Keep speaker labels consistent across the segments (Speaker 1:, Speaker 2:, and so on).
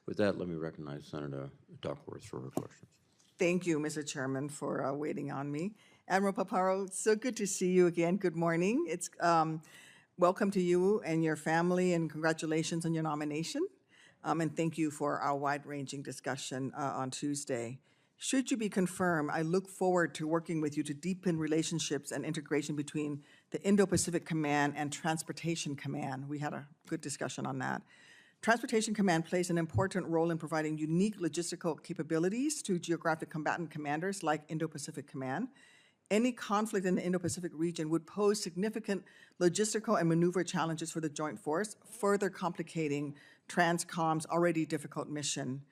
Speaker 1: With that, let me recognize Senator Duckworth for her questions.
Speaker 2: Thank you, Mr. Chairman, for waiting on me. Admiral Paparo, so good to see you again. Good morning. It's welcome to you and your family, and congratulations on your nomination. And thank you for our wide-ranging discussion on Tuesday. Should you be confirmed, I look forward to working with you to deepen relationships and integration between the Indo-Pacific Command and Transportation Command. We had a good discussion on that. Transportation Command plays an important role in providing unique logistical capabilities to geographic combatant commanders like Indo-Pacific Command. Any conflict in the Indo-Pacific region would pose significant logistical and maneuver challenges for the joint force, further complicating TRANSCOM's already difficult mission.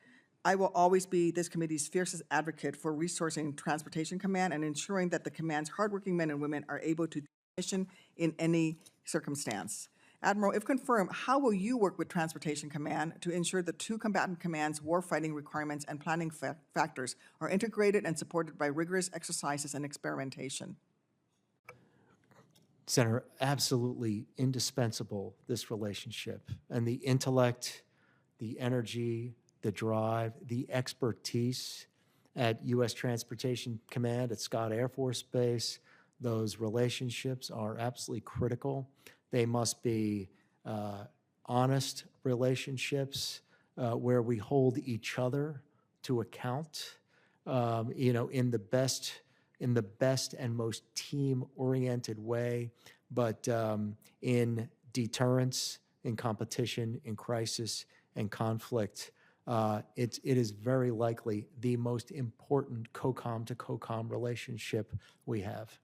Speaker 2: I will always be this committee's fiercest advocate for resourcing Transportation Command and ensuring that the command's hardworking men and women are able to do mission in any circumstance. Admiral, if confirmed, how will you work with Transportation Command to ensure the two combatant commands' warfighting requirements and planning factors are integrated and supported by rigorous exercises and experimentation?
Speaker 3: Senator, absolutely indispensable, this relationship. And the intellect, the energy, the drive, the expertise at U.S. Transportation Command at Scott Air Force Base, those relationships are absolutely critical. They must be honest relationships where we hold each other to account, in the best and most team-oriented way, but in deterrence, in competition, in crisis, and conflict. It is very likely the most important COCOM to COCOM relationship we have.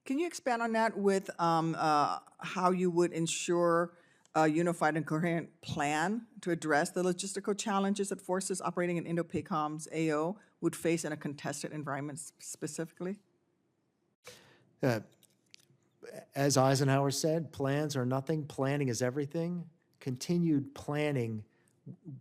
Speaker 2: Can you expand on that with how you would ensure a unified and coherent plan to address the logistical challenges that forces operating in Indo-PACOM's AO would face in a contested environment specifically?
Speaker 3: As Eisenhower said, plans are nothing, planning is everything. Continued planning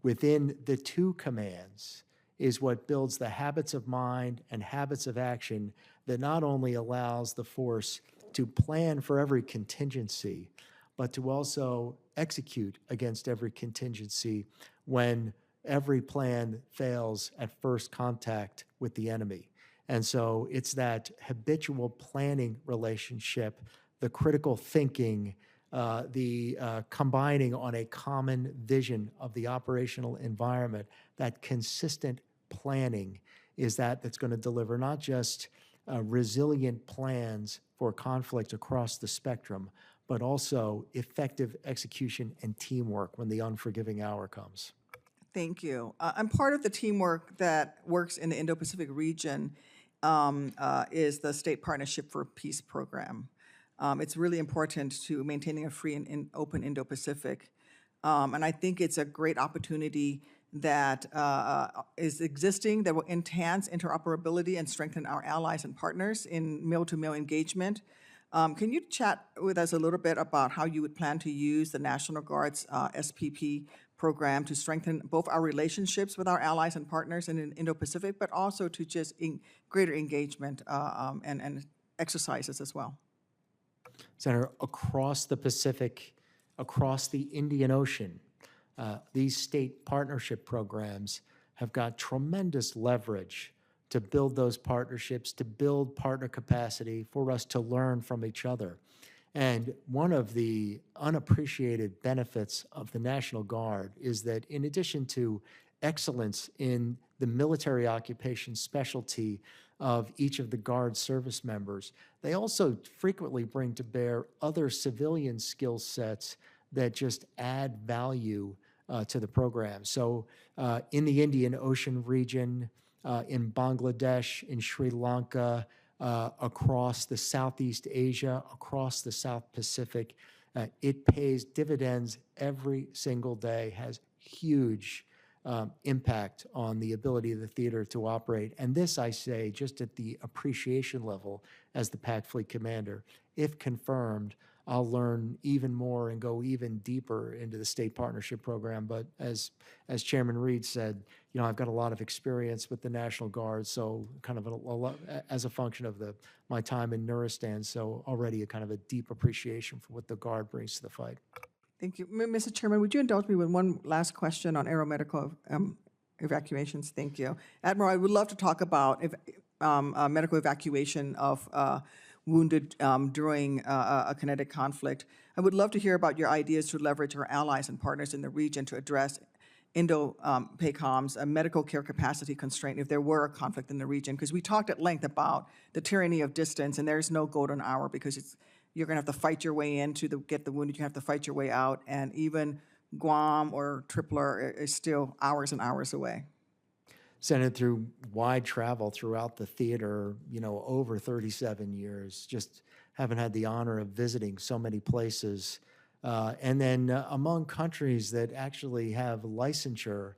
Speaker 3: within the two commands is what builds the habits of mind and habits of action that not only allows the force to plan for every contingency, but to also execute against every contingency when every plan fails at first contact with the enemy. And so it's that habitual planning relationship, the critical thinking, the combining on a common vision of the operational environment, that consistent planning is that's going to deliver not just resilient plans for conflict across the spectrum, but also effective execution and teamwork when the unforgiving hour comes.
Speaker 2: Thank you. I'm part of the teamwork that works in the Indo-Pacific region is the State Partnership for Peace program. It's really important to maintaining a free and open Indo-Pacific. And I think it's a great opportunity that is existing that will enhance interoperability and strengthen our allies and partners in mill-to-mill engagement. Can you chat with us a little bit about how you would plan to use the National Guard's SPP program to strengthen both our relationships with our allies and partners in the Indo-Pacific, but also to just greater engagement and exercises as well?
Speaker 3: Senator, across the Pacific, across the Indian Ocean, these state partnership programs have got tremendous leverage to build those partnerships, to build partner capacity for us to learn from each other. And one of the unappreciated benefits of the National Guard is that in addition to excellence in the military occupation specialty of each of the Guard service members, they also frequently bring to bear other civilian skill sets that just add value to the program. So in the Indian Ocean region, in Bangladesh, in Sri Lanka, across the Southeast Asia, across the South Pacific, it pays dividends every single day, has huge impact on the ability of the theater to operate. And this, I say, just at the appreciation level as the PAC Fleet Commander. If confirmed, I'll learn even more and go even deeper into the state partnership program. But as Chairman Reed said, I've got a lot of experience with the National Guard, so kind of as a function of my time in Nuristan, so already a kind of a deep appreciation for what the Guard brings to the fight.
Speaker 2: Thank you. Mr. Chairman, would you indulge me with one last question on aeromedical evacuations? Thank you. Admiral, I would love to talk about medical evacuation of wounded during a kinetic conflict. I would love to hear about your ideas to leverage our allies and partners in the region to address Indo-PACOM's medical care capacity constraint if there were a conflict in the region. Because we talked at length about the tyranny of distance, and there's no golden hour because you're going to have to fight your way in to get the wounded. You have to fight your way out, and even Guam or Tripler is still hours and hours away.
Speaker 3: Senator, through wide travel throughout the theater, over 37 years, just haven't had the honor of visiting so many places. And then among countries that actually have licensure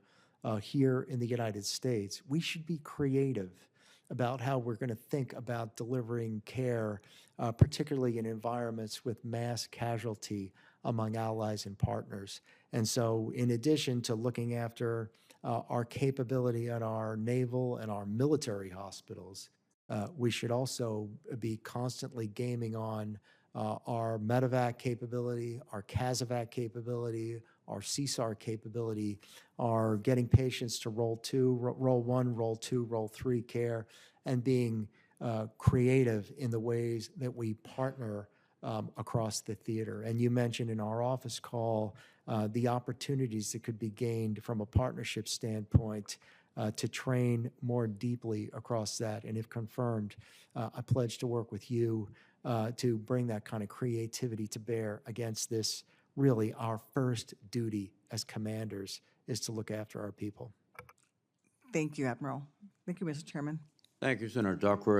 Speaker 3: here in the United States, we should be creative about how we're going to think about delivering care, particularly in environments with mass casualty among allies and partners. And so in addition to looking after our capability at our naval and our military hospitals, we should also be constantly gaming on our medevac capability, our CASEVAC capability, our CSAR capability, our getting patients to role 1, role 2, role 3 care, and being creative in the ways that we partner across the theater. And you mentioned in our office call the opportunities that could be gained from a partnership standpoint to train more deeply across that. And if confirmed, I pledge to work with you to bring that kind of creativity to bear against this. Really, our first duty as commanders is to look after our people.
Speaker 2: Thank you, Admiral. Thank you, Mr. Chairman.
Speaker 1: Thank you, Senator Duckworth.